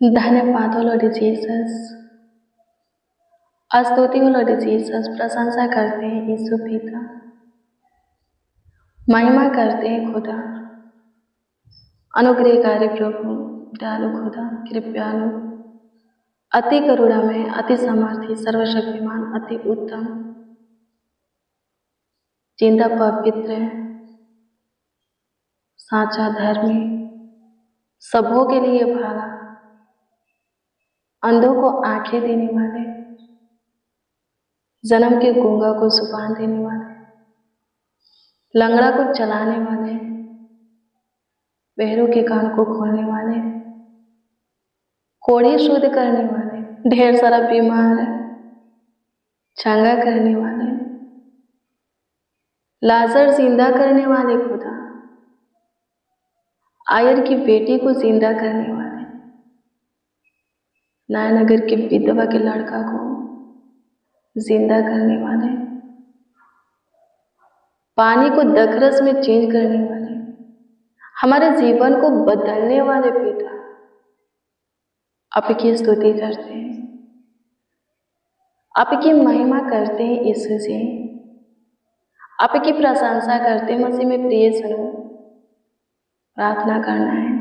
धन्यवाद हो Lord Jesus. स्तुति हो लॉर्ड जीसस। प्रशंसा करते हैं यीशु पिता, महिमा करते हैं खुदा, अनुग्रहकारी प्रभु, दयालु खुदा, कृपयालु, अति करुणामय, अति सामर्थी, सर्वशक्तिमान, अति उत्तम, जिंदा, पवित्र, साचा, धर्मी, सबों के लिए भाला, अंधों को आंखें देने वाले, जन्म के गूंगा को जुबान देने वाले, लंगड़ा को चलाने वाले, बहरों के कान को खोलने वाले, कोढ़ी शुद्ध करने वाले, ढेर सारा बीमार चंगा करने वाले, लाजर जिंदा करने वाले खुदा, आयर की बेटी को जिंदा करने वाले, नगर के विधवा के लड़का को जिंदा करने वाले, पानी को दखरस में चेंज करने वाले, हमारे जीवन को बदलने वाले पिता, आपकी स्तुति करते हैं, आपकी महिमा करते हैं यीशु जी, आपकी प्रशंसा करते हैं। मसीह में प्रिय सुनो, प्रार्थना करना है,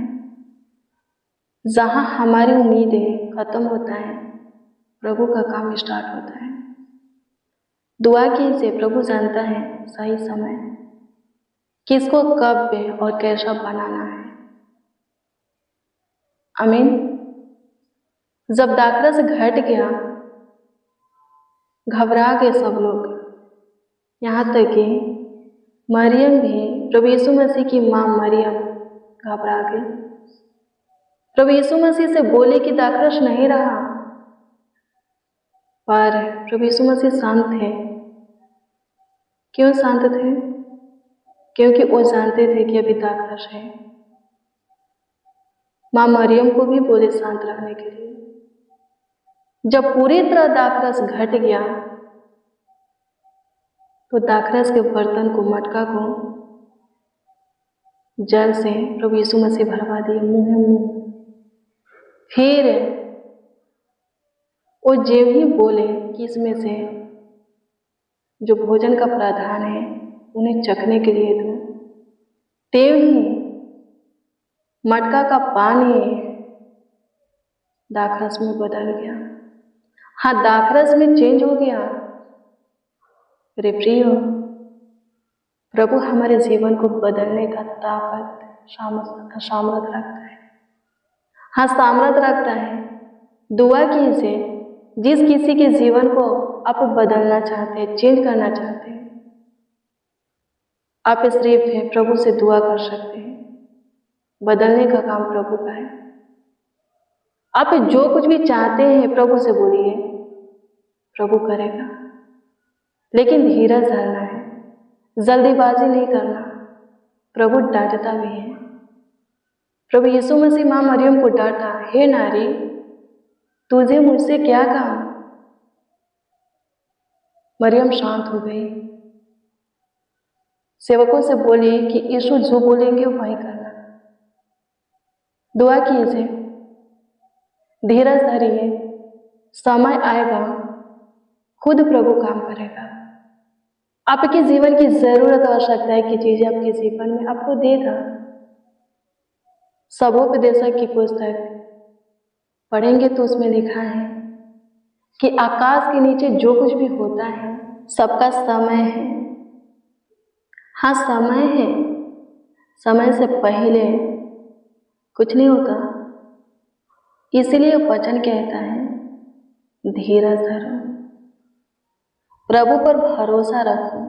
जहां हमारी उम्मीदें खत्म होता है प्रभु का काम स्टार्ट होता है। दुआ कीजिए, प्रभु जानता है सही समय किसको कब और कैसा बनाना है। आमीन। जब दाखरस घट गया, घबरा गए सब लोग, यहाँ तक कि मरियम भी, प्रभु यीशु मसीह की मां मरियम घबरा गई। प्रभु यीशु मसीह से बोले कि दाखरस नहीं रहा, पर प्रभु यीशु मसीह शांत थे। क्यों शांत थे? क्योंकि वो जानते थे कि अभी दाखरस है। मां मरियम को भी बोले शांत रहने के लिए। जब पूरी तरह दाखरस घट गया तो दाखरस के बर्तन को, मटका को जल से प्रभु यीशु मसीह भरवा दिए, मुंह। फिर वो जेब ही बोले कि इसमें से जो भोजन का प्रावधान है उन्हें चखने के लिए दो। तेव ही मटका का पानी दाखरस में बदल गया। हाँ, दाखरस में चेंज हो गया। मेरे प्रियो, प्रभु हमारे जीवन को बदलने का ताकत, सामर्थ रखता है। हाँ, सामर्थ रखता है। दुआ कीजिए, जिस किसी के जीवन को आप बदलना चाहते हैं, चेंज करना चाहते हैं, आप सिर्फ प्रभु से दुआ कर सकते हैं। बदलने का काम प्रभु का है। आप जो कुछ भी चाहते हैं प्रभु से बोलिए, प्रभु करेगा। लेकिन धीरज धरना है, जल्दीबाजी नहीं करना। प्रभु डांटता भी है। प्रभु यीशु मसीह मां मरियम को डांटा, हे नारी, तुझे मुझसे क्या काम? मरियम शांत हो गई। सेवकों से बोली कि यीशु जो बोलेंगे वही करना। दुआ कीजिए, धीरज धरिए, समय आएगा, खुद प्रभु काम करेगा। आपके जीवन की जरूरत आवश्यकता है कि चीजें आपके जीवन में आपको देगा। सबोपदेशक की पुस्तक पढ़ेंगे तो उसमें लिखा है कि आकाश के नीचे जो कुछ भी होता है सबका समय है। हाँ, समय है। समय से पहले कुछ नहीं होता। इसलिए वचन कहता है, धीरज धरो, प्रभु पर भरोसा रखो।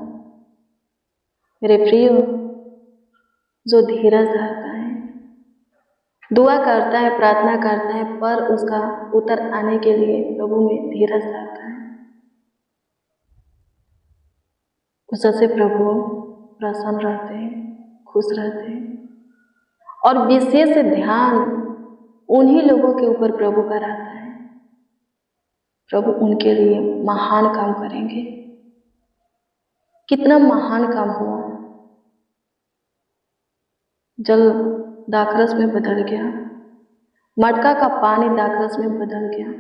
मेरे प्रियो, जो धीरज धरता है, दुआ करता है, प्रार्थना करता है, पर उसका उत्तर आने के लिए प्रभु में धीरज धरता है, उससे प्रभु प्रसन्न रहते हैं, खुश रहते हैं। और विशेष ध्यान उन्हीं लोगों के ऊपर प्रभु का रहता है। प्रभु उनके लिए महान काम करेंगे। कितना महान काम हुआ, जल दाखरस में बदल गया, मटका का पानी दाखरस में बदल गया।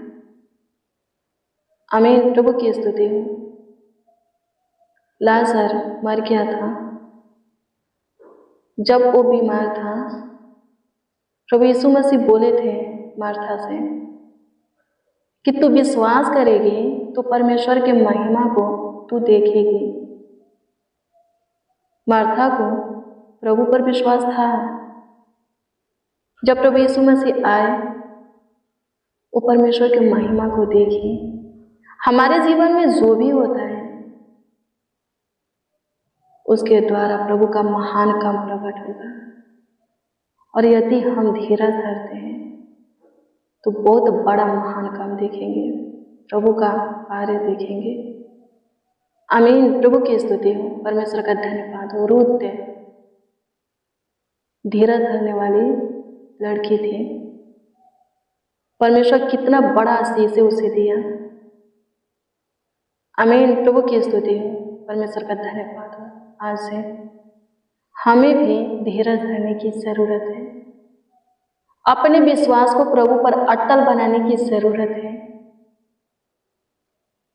आमीन, प्रभु की स्तुति हो। लाजर मर गया था। जब वो बीमार था, प्रभु यीशु मसीह बोले थे मार्था से कि तू विश्वास करेगी तो परमेश्वर के महिमा को तू देखेगी। मार्था को प्रभु पर विश्वास था। जब प्रभु यीशु मसीह आए, वो परमेश्वर की महिमा को देखी। हमारे जीवन में जो भी होता है, उसके द्वारा प्रभु का महान काम प्रकट होगा। और यदि हम धीरज धरते हैं तो बहुत बड़ा महान काम देखेंगे, प्रभु का कार्य देखेंगे। आमीन, प्रभु की स्तुति हो, परमेश्वर का धन्यवाद हो। रूत धीरज धरने वाली लड़की थी। परमेश्वर कितना बड़ा आशीष उसे दिया। आमीन, प्रभु की स्तुति हो, परमेश्वर का धन्यवाद हो। आज से हमें भी धीरज धरने की जरूरत है। अपने विश्वास को प्रभु पर अटल बनाने की जरूरत है।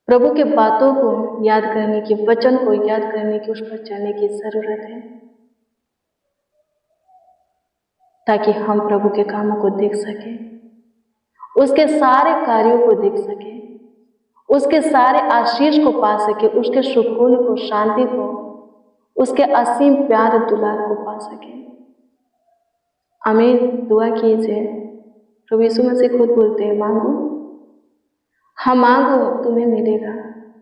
प्रभु के बातों को याद करने की, वचन को याद करने की, उस पर चलने की जरूरत है, ताकि हम प्रभु के कामों को देख सके, उसके सारे कार्यों को देख सके, उसके सारे आशीष को पा सके, उसके सुकून को, शांति को, उसके असीम प्यार दुलार को पा सके। आमीन, दुआ कीजिए। प्रभु यीशु मसीह खुद बोलते हैं, मांगो, हाँ मांगो तुम्हें मिलेगा,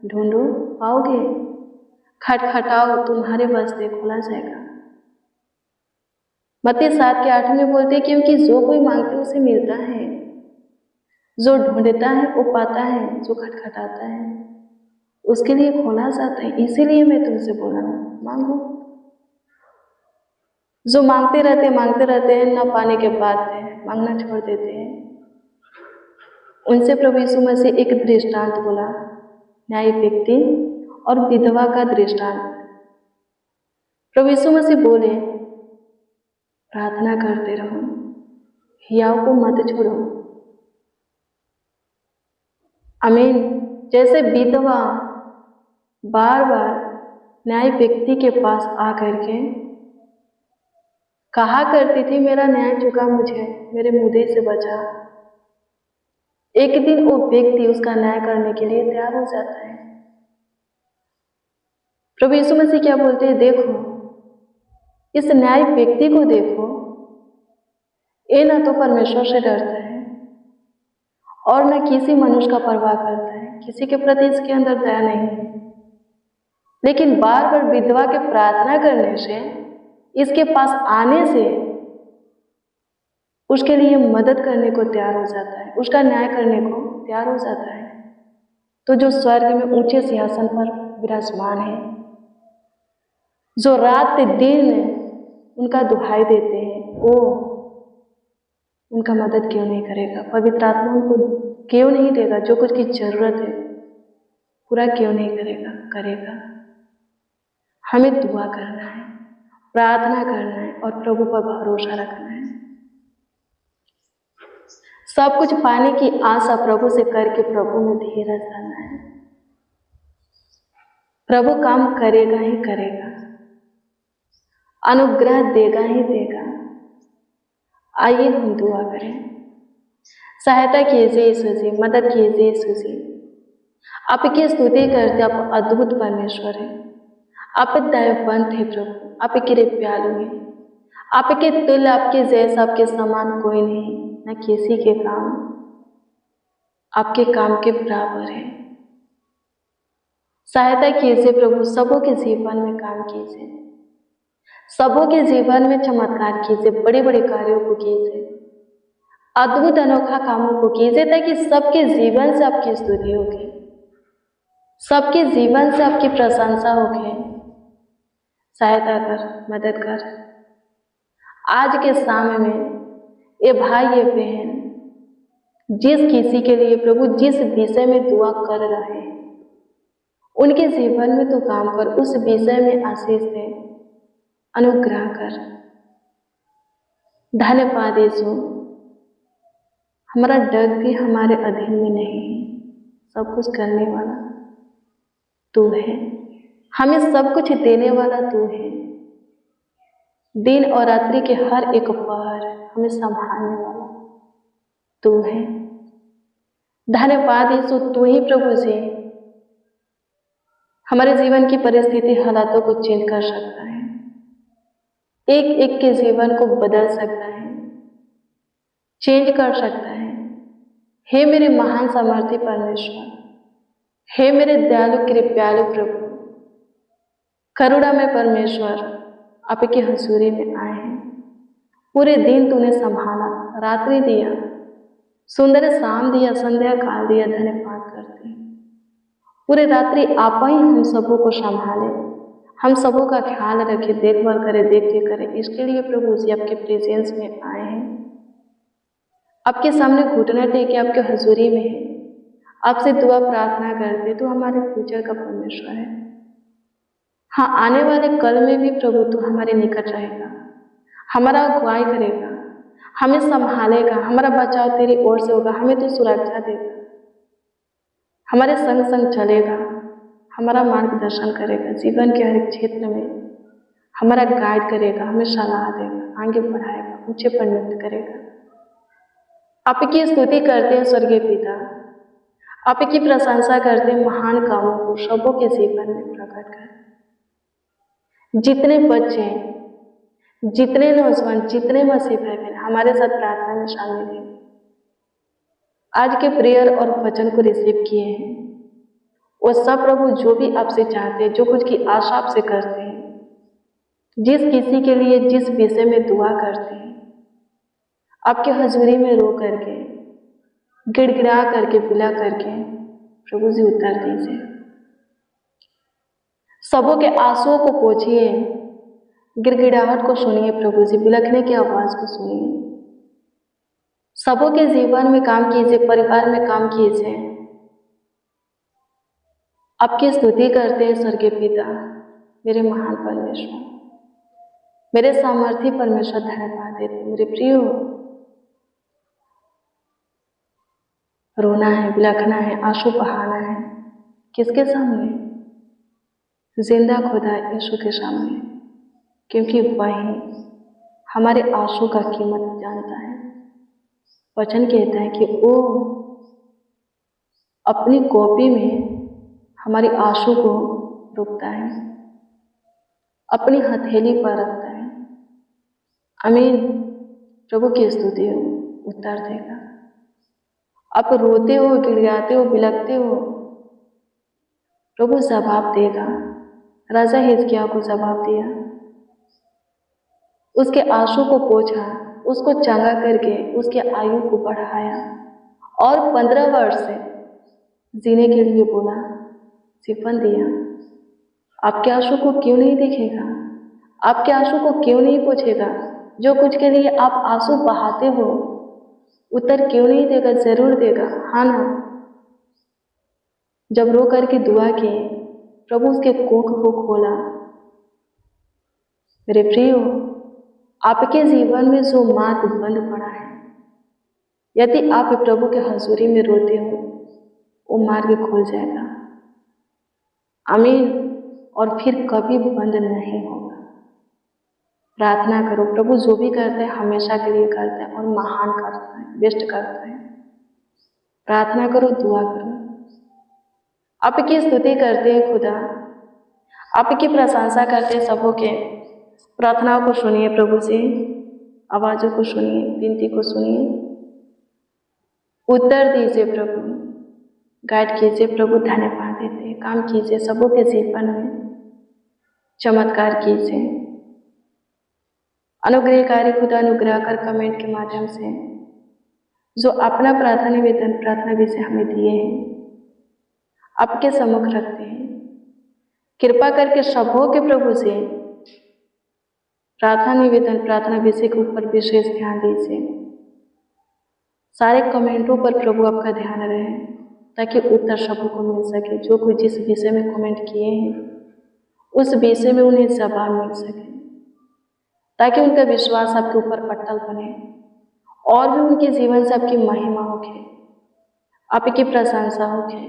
ढूंढो पाओगे, खटखटाओ तुम्हारे वास्ते खोला जाएगा। मत्ती 7:8 में बोलते हैं, क्योंकि जो कोई मांगता है उसे मिलता है, जो ढूंढता है वो पाता है, जो खटखटाता है उसके लिए खोला जाता है। इसीलिए मैं तुमसे बोल रहा हूँ, मांगो। जो मांगते रहते हैं, ना पाने के बाद मांगना छोड़ देते हैं, उनसे प्रभु यीशु मसीह एक दृष्टांत बोला, न्यायी व्यक्ति और विधवा का दृष्टांत। प्रभु यीशु मसीह बोले, प्रार्थना करते रहो, हियाव को मत छोड़ो। आमीन। जैसे विधवा बार बार न्याय व्यक्ति के पास आकर के कहा करती थी, मेरा न्याय चुका मुझे, मेरे मुद्दे से बचा। एक दिन वो व्यक्ति उसका न्याय करने के लिए तैयार हो जाता है। प्रभु यीशु मसीह क्या बोलते हैं, देखो इस न्याय व्यक्ति को देखो, ये ना तो परमेश्वर से डरता है और न किसी मनुष्य का परवाह करता है, किसी के प्रति इसके अंदर दया नहीं है, लेकिन बार बार विधवा के प्रार्थना करने से, इसके पास आने से उसके लिए मदद करने को तैयार हो जाता है, उसका न्याय करने को तैयार हो जाता है। तो जो स्वर्ग में ऊंचे सिंहासन पर विराजमान है, जो रात दिन उनका दुहाई देते हैं, वो उनका मदद क्यों नहीं करेगा? पवित्र आत्मा उनको क्यों नहीं देगा? जो कुछ की जरूरत है पूरा क्यों नहीं करेगा। हमें दुआ करना है, प्रार्थना करना है और प्रभु पर भरोसा रखना है। सब कुछ पाने की आशा प्रभु से करके प्रभु में धीरज रहना है। प्रभु काम करेगा ही करेगा, अनुग्रह देगा ही देगा। आइए हम दुआ करें। सहायता कीजिए यीशु जी, मदद कीजिए यीशु जी। आपकी स्तुति करते, आप अद्भुत परमेश्वर हैं, आप दयावंत है प्रभु, आप कृपालु हैं, आपके तुल्य, आपके जैसा, आपके समान कोई नहीं, न किसी के काम आपके काम के बराबर है। सहायता कीजिए प्रभु, सबों के जीवन में काम कीजिए, सबों के जीवन में चमत्कार कीजिए, बड़े बड़े कार्यों को कीजिए, अद्भुत अनोखा कामों को कीजिए, ताकि सबके जीवन से आपकी स्तुति होगी, सबके जीवन से आपकी प्रशंसा होगी। सहायता कर, मदद कर। आज के समय में ये भाई ये बहन जिस किसी के लिए प्रभु जिस विषय में दुआ कर रहे हैं, उनके जीवन में तो काम कर, उस विषय में आशीष दे, अनुग्रह कर। धन्यवाद यीशु, हमारा डर भी हमारे अधीन में नहीं है। सब कुछ करने वाला तू है, हमें सब कुछ देने वाला तू है। दिन और रात्रि के हर एक पहर हमें संभालने वाला तू है। धन्यवाद यीशु, तू ही प्रभु जी हमारे जीवन की परिस्थिति हालातों को चेंज कर सकता है, एक एक के जीवन को बदल सकता है, चेंज कर सकता है। हे मेरे महान सामर्थी परमेश्वर, हे मेरे दयालु कृपालु प्रभु, करुणा में परमेश्वर, आपकी हजूरी में आए हैं। पूरे दिन तूने संभाला, रात्रि दिया, सुंदर शाम दिया, संध्या काल दिया। धन्यवाद करते हैं। पूरे रात्रि आप ही हम सबों को संभाले, हम सबों का ख्याल रखे, देखभाल करे, देखे करे। इसके लिए प्रभु जी आपके प्रेजेंस में आए हैं, आपके सामने घुटना टेके आपके हजूरी में है, आपसे दुआ प्रार्थना करते। तो हमारे फ्यूचर का परमेश्वर है। हाँ, आने वाले कल में भी प्रभु तू हमारे निकट रहेगा, हमारा अगुवाई करेगा, हमें संभालेगा, हमारा बचाव तेरी ओर से होगा, हमें तू सुरक्षा देगा, हमारे संग संग चलेगा, हमारा मार्गदर्शन करेगा, जीवन के हर एक क्षेत्र में हमारा गाइड करेगा, हमें सलाह देगा, आगे बढ़ाएगा, ऊंचे पर नियुक्त करेगा। आपकी स्तुति करते हैं स्वर्गीय पिता, आपकी प्रशंसा करते हैं महान कामों को सबों के जीवन में प्रकट कर। जितने बच्चे, जितने नौजवान, जितने मसीह भाई बहन हमारे साथ प्रार्थना में शामिल हैं, आज के प्रेयर और वचन को रिसीव किए हैं, वो सब प्रभु जो भी आपसे चाहते हैं, जो कुछ की आशा आपसे करते हैं, जिस किसी के लिए जिस विषय में दुआ करते हैं, आपके हजूरी में रो करके, गिड़गिड़ा करके, बिला करके प्रभु जी उत्तर दीजिए। सबों के आंसुओं को पोंछिए, गिड़गिड़ाहट को सुनिए प्रभु जी, बिलखने की आवाज को सुनिए। सबों के जीवन में काम कीजिए, परिवार में काम कीजिए। आपकी स्तुति करते हैं स्वर्गीय पिता, मेरे महान परमेश्वर, मेरे सामर्थी परमेश्वर। धन्यवाद देते मेरे प्रियो। रोना है, बिलखना है, आंसू बहाना है, किसके सामने? जिंदा खुदा यीशु के सामने, क्योंकि वही हमारे आंसू का कीमत जानता है। वचन कहता है कि वो अपनी कॉपी में हमारी आंसू को रोकता है, अपनी हथेली पर रखता है। आमीन। प्रभु की स्तुति हो, उत्तर देगा। आप रोते हो, गिड़गिड़ाते हो, बिलखते हो, प्रभु जवाब देगा। राजा हिजकिय्याह को जवाब दिया, उसके आंसू को पोंछा, उसको चंगा करके उसके आयु को बढ़ाया और 15 वर्ष से जीने के लिए बोला, जीवन दिया। आपके आंसू को क्यों नहीं देखेगा? आपके आंसू को क्यों नहीं पोंछेगा? जो कुछ के लिए आप आंसू बहाते हो, उत्तर क्यों नहीं देगा? जरूर देगा, हाँ ना। जब रो करके दुआ की, प्रभु उसके कोख को खोला। मेरे प्रियो, आपके जीवन में जो मार्ग बंद पड़ा है, यदि आप प्रभु के हजूरी में रोते हो, वो मार्ग खुल जाएगा। आमीन। और फिर कभी बंद नहीं होगा। प्रार्थना करो। प्रभु जो भी करते हैं हमेशा के लिए करते हैं और महान करता है, बेस्ट करता है। प्रार्थना करो, दुआ करो, आपकी स्तुति करते हैं खुदा, आपकी प्रशंसा करते हैं। सबों के प्रार्थनाओं को सुनिए प्रभु जी, आवाज़ों को सुनिए, विनती को सुनिए, उत्तर दीजिए प्रभु, गाइड कीजिए प्रभु। धन्यवाद देते हैं, काम कीजिए, सबों के जीवन में चमत्कार कीजिए। अनुग्रहकारी खुदा, अनुग्रह कर कमेंट के माध्यम से जो अपना प्रार्थना निवेदन, प्रार्थना विषय हमें दिए हैं, आपके सम्मुख रखते हैं। कृपा करके सबों के प्रभु से प्रार्थना निवेदन, प्रार्थना विषय के ऊपर विशेष ध्यान दीजिए। सारे कमेंटों पर प्रभु आपका ध्यान रहे, ताकि उत्तर सबों को मिल सके। जो कोई जिस विषय में कमेंट किए हैं, उस विषय में उन्हें जवाब मिल सके, ताकि उनका विश्वास आपके ऊपर अटल बने और भी उनके जीवन से आपकी महिमा होगी, आपकी प्रशंसा होगी।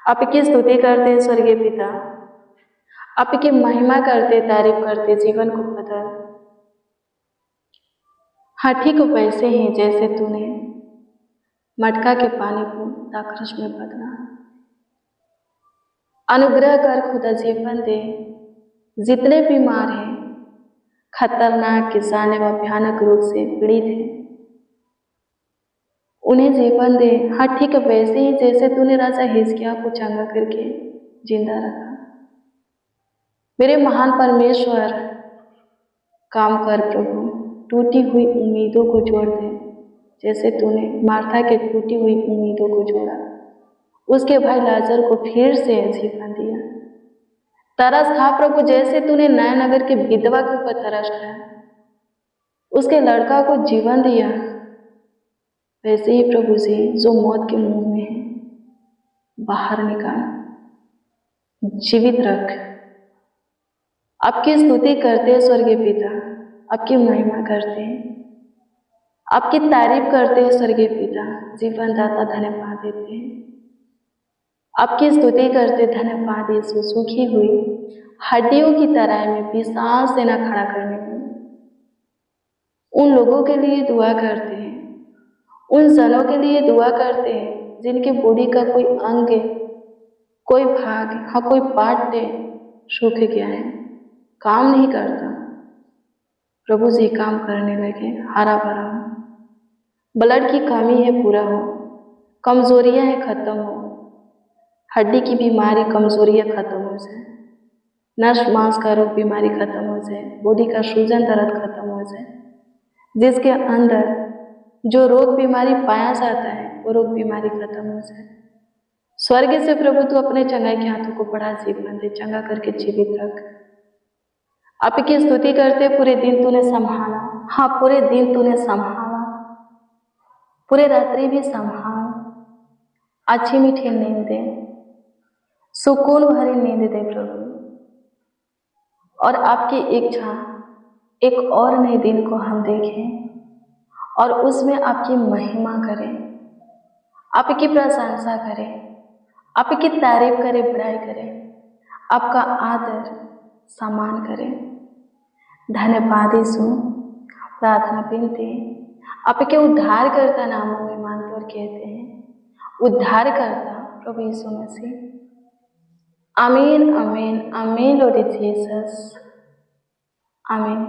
आपकी स्तुति करते स्वर्गीय पिता, आपकी महिमा करते, तारीफ करते, जीवन को बदल। हाँ, ठीक वैसे ही जैसे तूने मटका के पानी को दाखरस में बदला। अनुग्रह कर खुदा, जीवन दे। जितने बीमार हैं, खतरनाक, किसान एवं भयानक रोग से पीड़ित हैं, उन्हें जीवन दे। हाँ, ठीक वैसे ही जैसे तूने राजा हिजकिय्याह को चंगा करके जिंदा रखा। मेरे महान परमेश्वर, काम कर प्रभु, टूटी हुई उम्मीदों को जोड़ दे, जैसे तूने मार्था के टूटी हुई उम्मीदों को जोड़ा, उसके भाई लाजर को फिर से जीवन दिया। तरस खा प्रभु, जैसे तूने नयनगर के विधवा के ऊपर तरस खाया, उसके लड़का को जीवन दिया, वैसे ही प्रभु जी जो मौत के मुंह में है, बाहर निकाल, जीवित रख। आपकी स्तुति करते हैं स्वर्गीय पिता, आपकी महिमा करते हैं, आपकी तारीफ करते हैं स्वर्गीय पिता, जीवन दाता धन्यवाद देते हैं। आपकी स्तुति करते, धन्यवाद यीशु। सूखी हुई हड्डियों की तरह में विशाल सेना खड़ा करने में उन लोगों के लिए दुआ करते हैं, उन जनों के लिए दुआ करते हैं जिनके बॉडी का कोई अंग, कोई भाग, हाँ कोई पार्ट सूख गया है, काम नहीं करता। प्रभु जी काम करने लगे, हरा भरा हो, ब्लड की कमी है पूरा हो, कमजोरियां हैं खत्म हो, हड्डी की बीमारी कमजोरियां खत्म हो जाए, नस मांस का रोग बीमारी खत्म हो जाए, बॉडी का सूजन दर्द खत्म हो जाए, जिसके अंदर जो रोग बीमारी पाया जाता है वो रोग बीमारी खत्म हो जाए। स्वर्ग से प्रभु तू अपने चंगाई के हाथों को बड़ा जीवन दे, चंगा करके जीवित रख। आपकी स्तुति करते, पूरे दिन तूने संभाला। हाँ, पूरे दिन तूने संभाला, पूरे रात्रि भी संभाल। अच्छी मीठी नींद दे, सुकून भरी नींद दे प्रभु, और आपकी इच्छा एक और नए दिन को हम देखें और उसमें आपकी महिमा करें, आपकी प्रशंसा करें, आपकी तारीफ करें, बड़ाई करें, आपका आदर सम्मान करें। धन्यवाद यीशु। प्रार्थना विनती आपके उद्धारकर्ता नामों में मांगते और कहते हैं, उद्धारकर्ता प्रभु यीशु मसीह। आमीन, आमीन, आमीन लॉर्ड जीसस, आमीन।